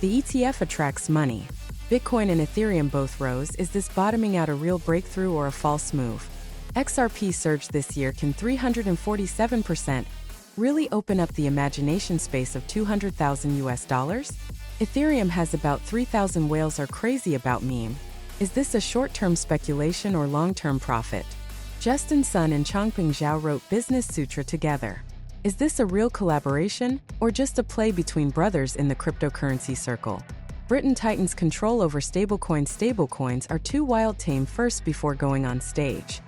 The ETF attracts money. Bitcoin and Ethereum both rose. Is this bottoming out a real breakthrough or a false move? XRP surged this year. Can 347% really open up the imagination space of 200,000 US dollars? Ethereum has about 3,000 whales are crazy about meme. Is this a short-term speculation or long-term profit? Justin Sun and Changpeng Zhao wrote Business Sutra together. Is this a real collaboration, or just a play between brothers in the cryptocurrency circle? Britain tightens control over stablecoins. Stablecoins are too wild tame first before going on stage.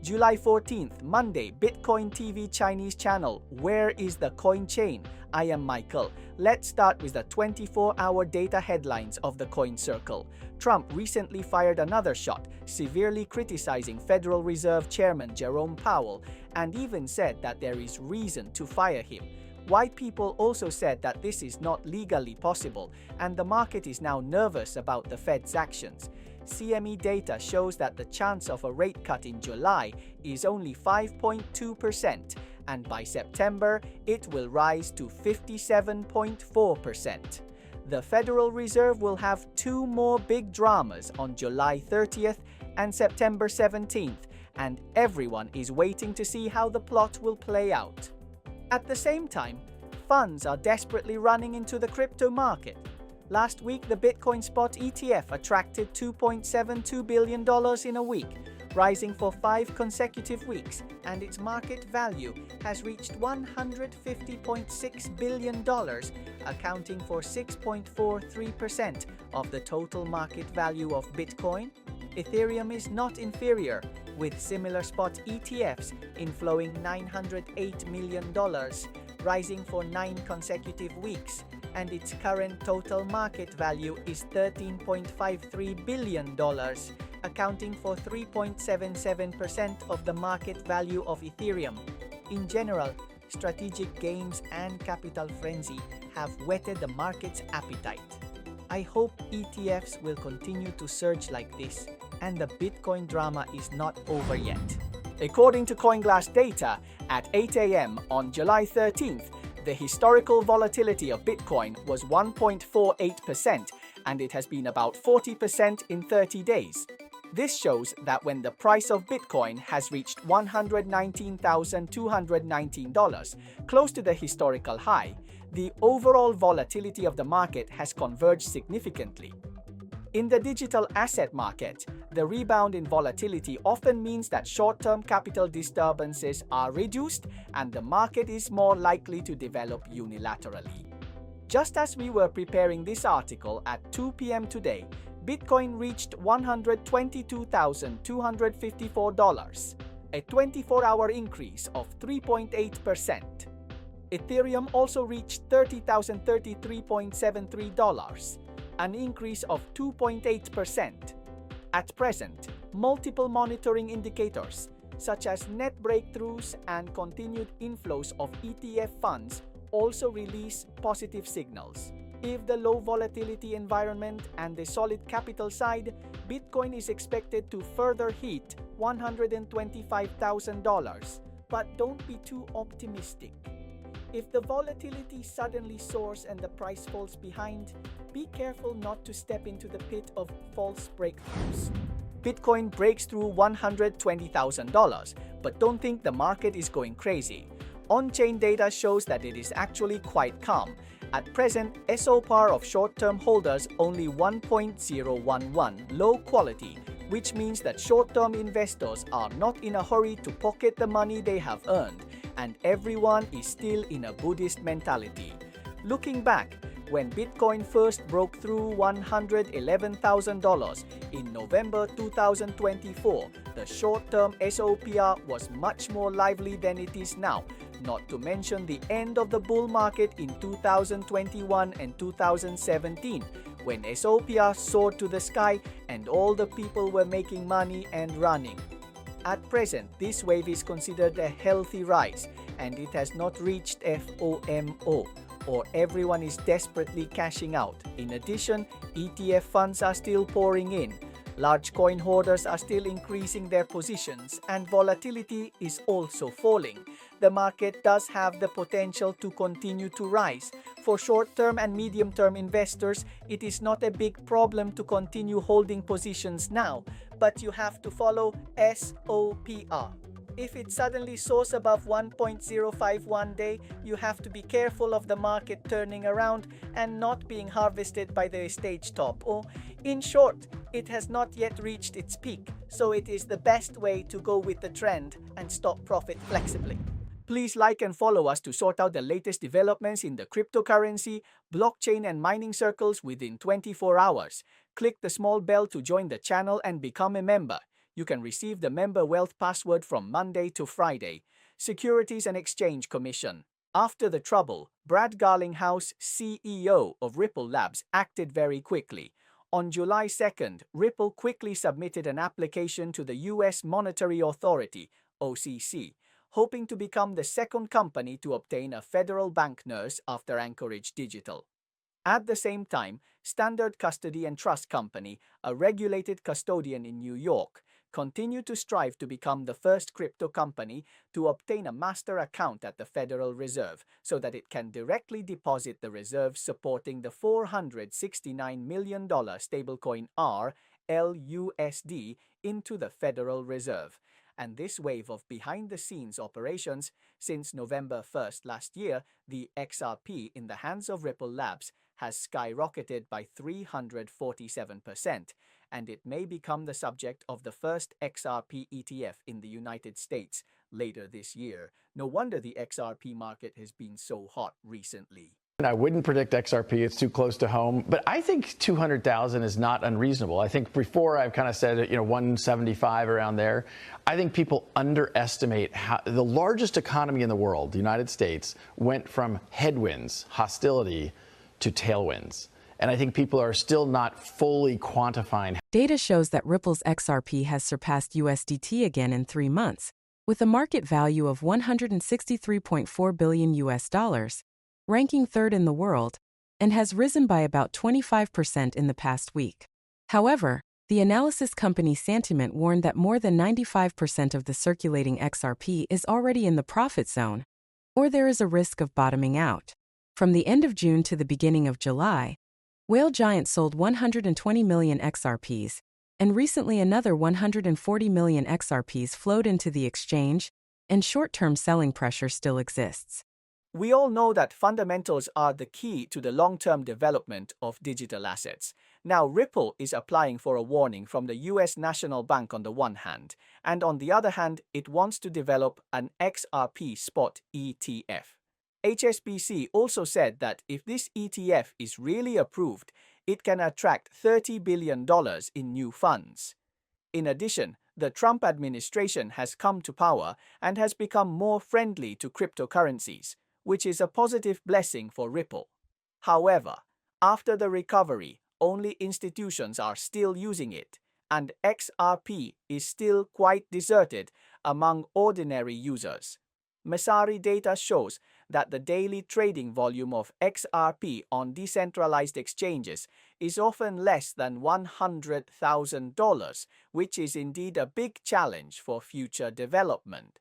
July 14th, Monday, BitcoinTV Chinese channel. Where is the coin chain? I am Michael. Let's start with the 24-hour data headlines of the coin circle. Trump recently fired another shot, severely criticizing Federal Reserve Chairman Jerome Powell, and even said that there is reason to fire him. White people also said that this is not legally possible, and the market is now nervous about the Fed's actions. CME data shows that the chance of a rate cut in July is only 5.2%, and by September it will rise to 57.4%. The Federal Reserve will have two more big dramas on July 30th and September 17th, and everyone is waiting to see how the plot will play out. At the same time, funds are desperately running into the crypto market. Last week, the Bitcoin spot ETF attracted $2.72 billion in a week, rising for 5 consecutive weeks, and its market value has reached $150.6 billion, accounting for 6.43% of the total market value of Bitcoin. Ethereum is not inferior, with similar spot ETFs inflowing $908 million, rising for 9 consecutive weeks, and its current total market value is $13.53 billion, accounting for 3.77% of the market value of Ethereum. In general, strategic gains and capital frenzy have whetted the market's appetite. I hope ETFs will continue to surge like this, and the Bitcoin drama is not over yet. According to CoinGlass data, at 8 a.m. on July 13th, the historical volatility of Bitcoin was 1.48%, and it has been about 40% in 30 days. This shows that when the price of Bitcoin has reached $119,219, close to the historical high, the overall volatility of the market has converged significantly. In the digital asset market, the rebound in volatility often means that short-term capital disturbances are reduced and the market is more likely to develop unilaterally. Just as we were preparing this article at 2 p.m. today, Bitcoin reached $122,254, a 24-hour increase of 3.8%. Ethereum also reached $30,033.73, an increase of 2.8%. At present, multiple monitoring indicators, such as net breakthroughs and continued inflows of ETF funds, also release positive signals. If the low volatility environment and the solid capital side, Bitcoin is expected to further hit $125,000. But don't be too optimistic. If the volatility suddenly soars and the price falls behind, be careful not to step into the pit of false breakthroughs. Bitcoin breaks through $120,000, but don't think the market is going crazy. On-chain data shows that it is actually quite calm. At present, SOPR of short-term holders only 1.011, low quality, which means that short-term investors are not in a hurry to pocket the money they have earned, and everyone is still in a Buddhist mentality. Looking back, when Bitcoin first broke through $111,000 in November 2024, the short-term SOPR was much more lively than it is now, not to mention the end of the bull market in 2021 and 2017, when SOPR soared to the sky and all the people were making money and running. At present, this wave is considered a healthy rise, and it has not reached FOMO, or everyone is desperately cashing out. In addition, ETF funds are still pouring in. Large coin hoarders are still increasing their positions, and volatility is also falling. the market does have the potential to continue to rise. For short-term and medium-term investors, it is not a big problem to continue holding positions now, but you have to follow SOPR. If it suddenly soars above 1.05 one day, you have to be careful of the market turning around and not being harvested by the stage top, or in short, it has not yet reached its peak, so it is the best way to go with the trend and stop profit flexibly. Please like and follow us to sort out the latest developments in the cryptocurrency, blockchain and mining circles within 24 hours. Click the small bell to join the channel and become a member. You can receive the member wealth password from Monday to Friday. Securities and Exchange Commission. After the trouble, Brad Garlinghouse, CEO of Ripple Labs, acted very quickly. On July 2nd, Ripple quickly submitted an application to the U.S. Monetary Authority, OCC, hoping to become the second company to obtain a federal bank nurse after Anchorage Digital. At the same time, Standard Custody and Trust Company, a regulated custodian in New York, continue to strive to become the first crypto company to obtain a master account at the Federal Reserve so that it can directly deposit the reserves supporting the $469 million stablecoin RLUSD into the Federal Reserve. And this wave of behind-the-scenes operations, since November 1st last year, the XRP in the hands of Ripple Labs has skyrocketed by 347%, and it may become the subject of the first XRP ETF in the United States later this year. No wonder the XRP market has been so hot recently. I wouldn't predict XRP, it's too close to home, but I think 200,000 is not unreasonable. I think before I've kind of said, 175 around there. I think people underestimate how the largest economy in the world, the United States, went from headwinds, hostility, to tailwinds. And I think people are still not fully quantifying. Data shows that Ripple's XRP has surpassed USDT again in 3 months, with a market value of $163.4 billion, ranking third in the world, and has risen by about 25% in the past week. However, the analysis company Santiment warned that more than 95% of the circulating XRP is already in the profit zone, or there is a risk of bottoming out. From the end of June to the beginning of July, Whale Giant sold 120 million XRPs, and recently another 140 million XRPs flowed into the exchange, and short-term selling pressure still exists. We all know that fundamentals are the key to the long-term development of digital assets. Now, Ripple is applying for a warning from the US National Bank on the one hand, and on the other hand, it wants to develop an XRP spot ETF. HSBC also said that if this ETF is really approved, it can attract $30 billion in new funds. In addition, the Trump administration has come to power and has become more friendly to cryptocurrencies, which is a positive blessing for Ripple. However, after the recovery, only institutions are still using it, and XRP is still quite deserted among ordinary users. Messari data shows that the daily trading volume of XRP on decentralized exchanges is often less than $100,000, which is indeed a big challenge for future development.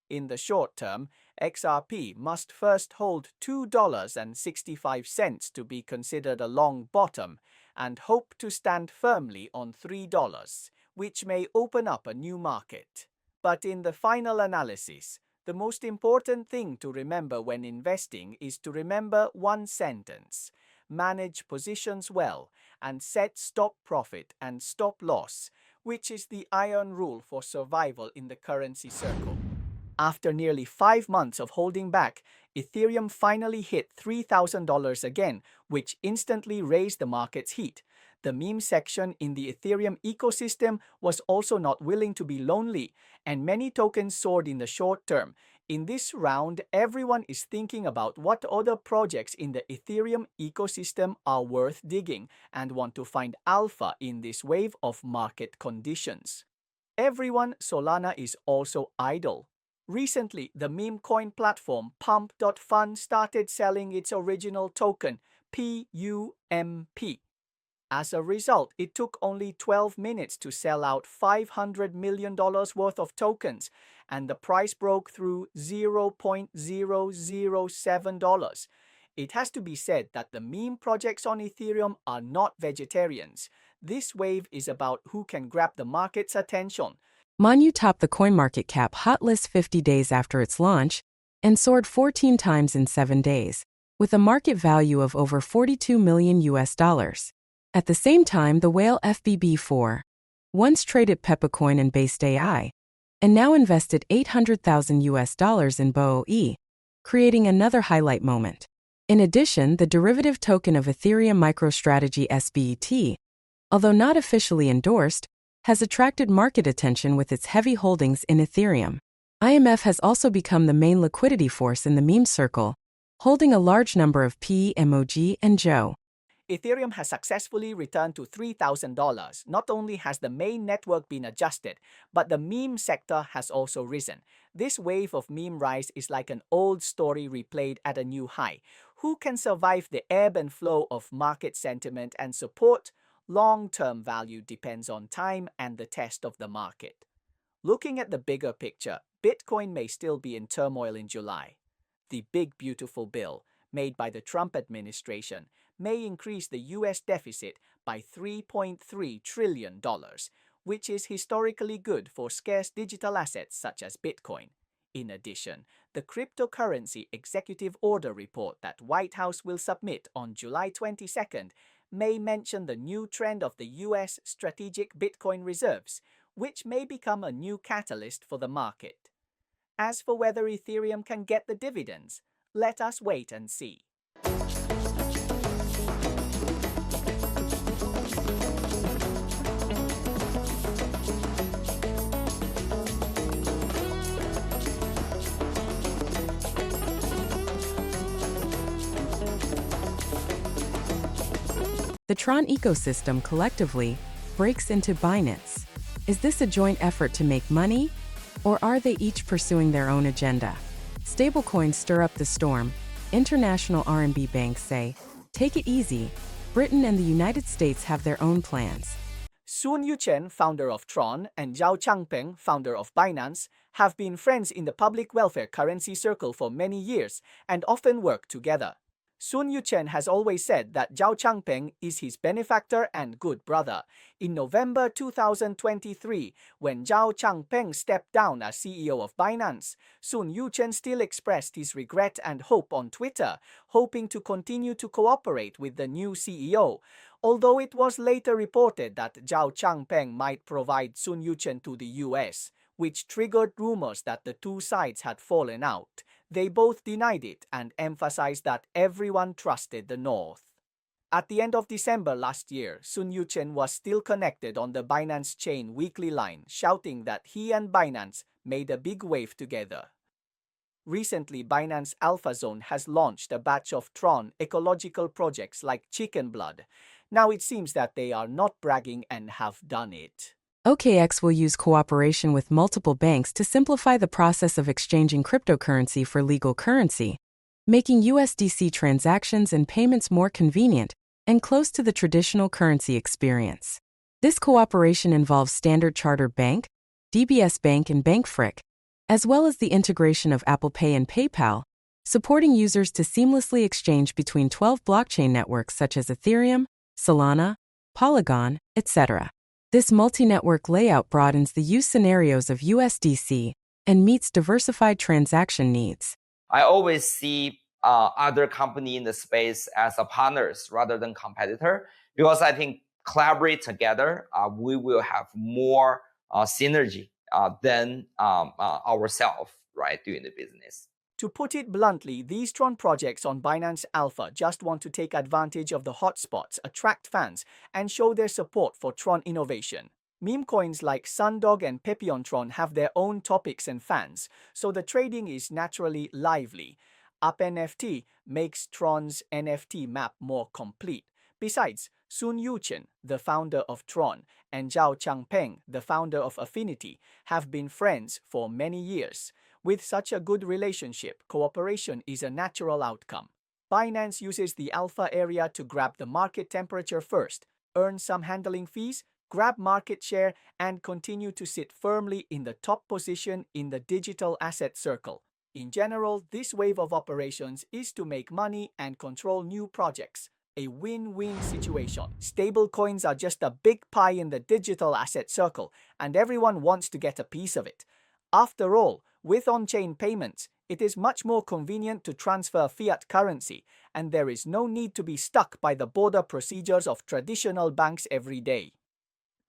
In the short term, XRP must first hold $2.65 to be considered a long bottom and hope to stand firmly on $3, which may open up a new market. But in the final analysis, the most important thing to remember when investing is to remember one sentence: manage positions well and set stop profit and stop loss, which is the iron rule for survival in the currency circle. After nearly 5 months of holding back, Ethereum finally hit $3,000 again, which instantly raised the market's heat. The meme section in the Ethereum ecosystem was also not willing to be lonely, and many tokens soared in the short term. In this round, everyone is thinking about what other projects in the Ethereum ecosystem are worth digging and want to find alpha in this wave of market conditions. Everyone, Solana is also idle. Recently, the meme coin platform Pump.Fun started selling its original token, PUMP. As a result, it took only 12 minutes to sell out $500 million worth of tokens, and the price broke through $0.007. It has to be said that the meme projects on Ethereum are not vegetarians. This wave is about who can grab the market's attention. Monu topped the CoinMarketCap hot list 50 days after its launch and soared 14 times in 7 days, with a market value of over $42 million US. At the same time, the whale FBB4 once traded Peppercoin and Based AI, and now invested $800,000 US in BOE, creating another highlight moment. In addition, the derivative token of Ethereum MicroStrategy SBET, although not officially endorsed, has attracted market attention with its heavy holdings in Ethereum. IMF has also become the main liquidity force in the meme circle, holding a large number of P, Emoji, and Zhao. Ethereum has successfully returned to $3,000. Not only has the main network been adjusted, but the meme sector has also risen. This wave of meme rise is like an old story replayed at a new high. Who can survive the ebb and flow of market sentiment and support? Long-term value depends on time and the test of the market. Looking at the bigger picture, Bitcoin may still be in turmoil in July. The big beautiful bill, made by the Trump administration, may increase the US deficit by $3.3 trillion, which is historically good for scarce digital assets such as Bitcoin. In addition, the cryptocurrency executive order report that White House will submit on July 22nd may mention the new trend of the US strategic Bitcoin reserves, which may become a new catalyst for the market. As for whether Ethereum can get the dividends, let us wait and see. The Tron ecosystem collectively breaks into Binance. Is this a joint effort to make money, or are they each pursuing their own agenda? Stablecoins stir up the storm. International RMB banks say, take it easy. Britain and the United States have their own plans. Yuchen, founder of Tron, and Zhao Changpeng, founder of Binance, have been friends in the public welfare currency circle for many years and often work together. Yuchen has always said that Zhao Changpeng is his benefactor and good brother. In November 2023, when Zhao Changpeng stepped down as CEO of Binance, Yuchen still expressed his regret and hope on Twitter, hoping to continue to cooperate with the new CEO. Although it was later reported that Zhao Changpeng might provide Yuchen to the US, which triggered rumors that the two sides had fallen out, they both denied it and emphasized that everyone trusted the North. At the end of December last year, Yuchen was still connected on the Binance Chain weekly line, shouting that he and Binance made a big wave together. Recently, Binance Alpha Zone has launched a batch of Tron ecological projects like Chicken Blood. Now it seems that they are not bragging and have done it. HKEX will use cooperation with multiple banks to simplify the process of exchanging cryptocurrency for legal currency, making USDC transactions and payments more convenient and close to the traditional currency experience. This cooperation involves Standard Chartered Bank, DBS Bank, and BankFrick, as well as the integration of Apple Pay and PayPal, supporting users to seamlessly exchange between 12 blockchain networks such as Ethereum, Solana, Polygon, etc. This multi-network layout broadens the use scenarios of USDC and meets diversified transaction needs. I always see other company in the space as a partners rather than competitor, because I think collaborate together, we will have more synergy than ourselves, right, doing the business. To put it bluntly, these Tron projects on Binance Alpha just want to take advantage of the hotspots, attract fans, and show their support for Tron innovation. Meme coins like Sundog and Papillon Tron have their own topics and fans, so the trading is naturally lively. UpNFT makes Tron's NFT map more complete. Besides, Yuchen, the founder of Tron, and Zhao Changpeng, the founder of Affinity, have been friends for many years. With such a good relationship, cooperation is a natural outcome. Binance uses the alpha area to grab the market temperature first, earn some handling fees, grab market share, and continue to sit firmly in the top position in the digital asset circle. In general, this wave of operations is to make money and control new projects. A win-win situation. Stablecoins are just a big pie in the digital asset circle, and everyone wants to get a piece of it. After all, with on-chain payments, it is much more convenient to transfer fiat currency, and there is no need to be stuck by the border procedures of traditional banks every day.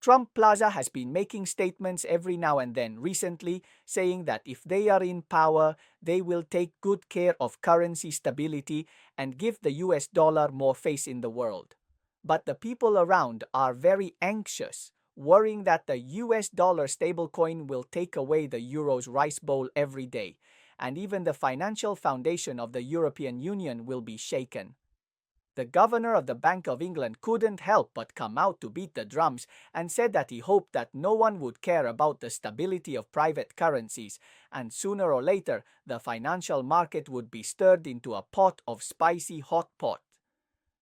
Trump Plaza has been making statements every now and then recently, saying that if they are in power, they will take good care of currency stability and give the US dollar more face in the world. But the people around are very anxious, worrying that the US dollar stablecoin will take away the euro's rice bowl every day, and even the financial foundation of the European Union will be shaken. The governor of the Bank of England couldn't help but come out to beat the drums and said that he hoped that no one would care about the stability of private currencies, and sooner or later the financial market would be stirred into a pot of spicy hot pot.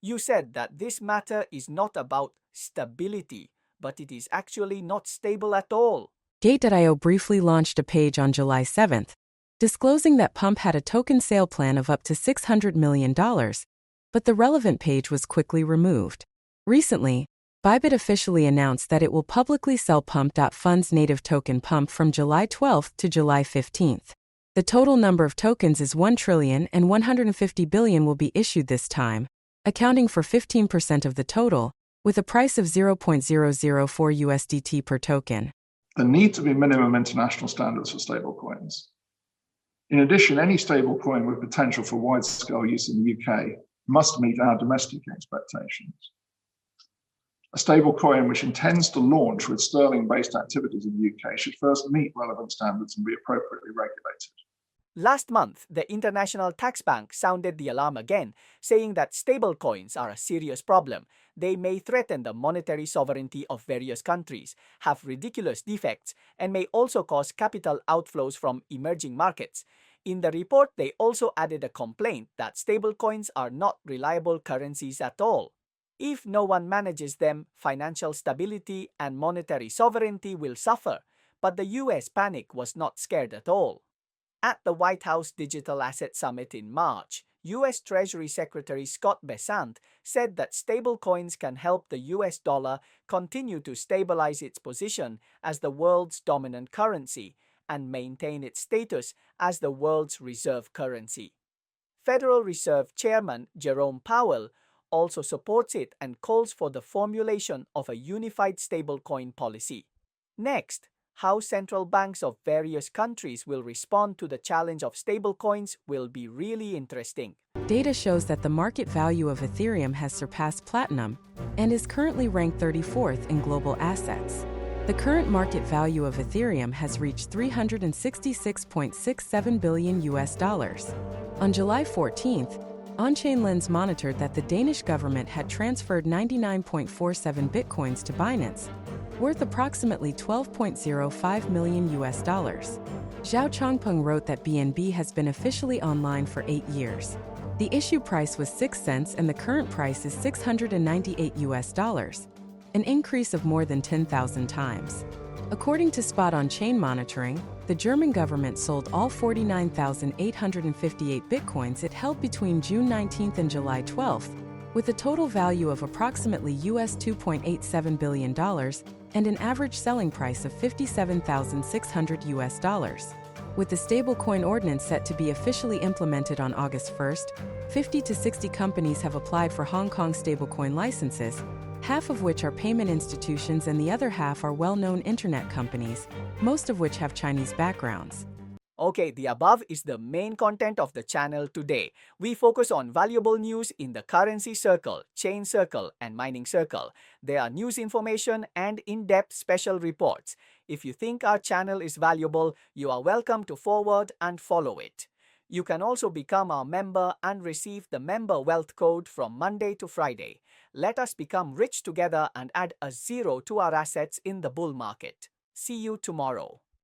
You said that this matter is not about stability, but it is actually not stable at all. Gate.io briefly launched a page on July 7th, disclosing that Pump had a token sale plan of up to $600 million. But the relevant page was quickly removed. Recently, Bybit officially announced that it will publicly sell Pump.Fund's native token Pump from July 12th to July 15th. The total number of tokens is 1 trillion and 150 billion will be issued this time, accounting for 15% of the total, with a price of 0.004 USDT per token. There need to be minimum international standards for stablecoins. In addition, any stablecoin with potential for wide-scale use in the UK must meet our domestic expectations. A stablecoin which intends to launch with sterling-based activities in the UK should first meet relevant standards and be appropriately regulated. Last month, the International Tax Bank sounded the alarm again, saying that stablecoins are a serious problem. They may threaten the monetary sovereignty of various countries, have ridiculous defects, and may also cause capital outflows from emerging markets. In the report, they also added a complaint that stablecoins are not reliable currencies at all. If no one manages them, financial stability and monetary sovereignty will suffer, but the US panic was not scared at all. At the White House Digital Asset Summit in March, US Treasury Secretary Scott Bessent said that stablecoins can help the US dollar continue to stabilize its position as the world's dominant currency and maintain its status as the world's reserve currency. Federal Reserve Chairman Jerome Powell also supports it and calls for the formulation of a unified stablecoin policy. Next, how central banks of various countries will respond to the challenge of stablecoins will be really interesting. Data shows that the market value of Ethereum has surpassed platinum and is currently ranked 34th in global assets. The current market value of Ethereum has reached $366.67 billion US. On July 14th, On-Chain Lens monitored that the Danish government had transferred 99.47 bitcoins to Binance, worth approximately $12.05 million US. Zhao Changpeng wrote that BNB has been officially online for 8 years. The issue price was 6 cents and the current price is $698 US, an increase of more than 10,000 times. According to Spot on-Chain Monitoring, the German government sold all 49,858 bitcoins it held between June 19th and July 12th, with a total value of approximately US $2.87 billion and an average selling price of $57,600 US. With the stablecoin ordinance set to be officially implemented on August 1st, 50 to 60 companies have applied for Hong Kong stablecoin licenses, half of which are payment institutions and the other half are well-known internet companies, most of which have Chinese backgrounds. Okay, the above is the main content of the channel today. We focus on valuable news in the currency circle, chain circle, and mining circle. There are news information and in-depth special reports. If you think our channel is valuable, you are welcome to forward and follow it. You can also become our member and receive the member wealth code from Monday to Friday. Let us become rich together and add a zero to our assets in the bull market. See you tomorrow.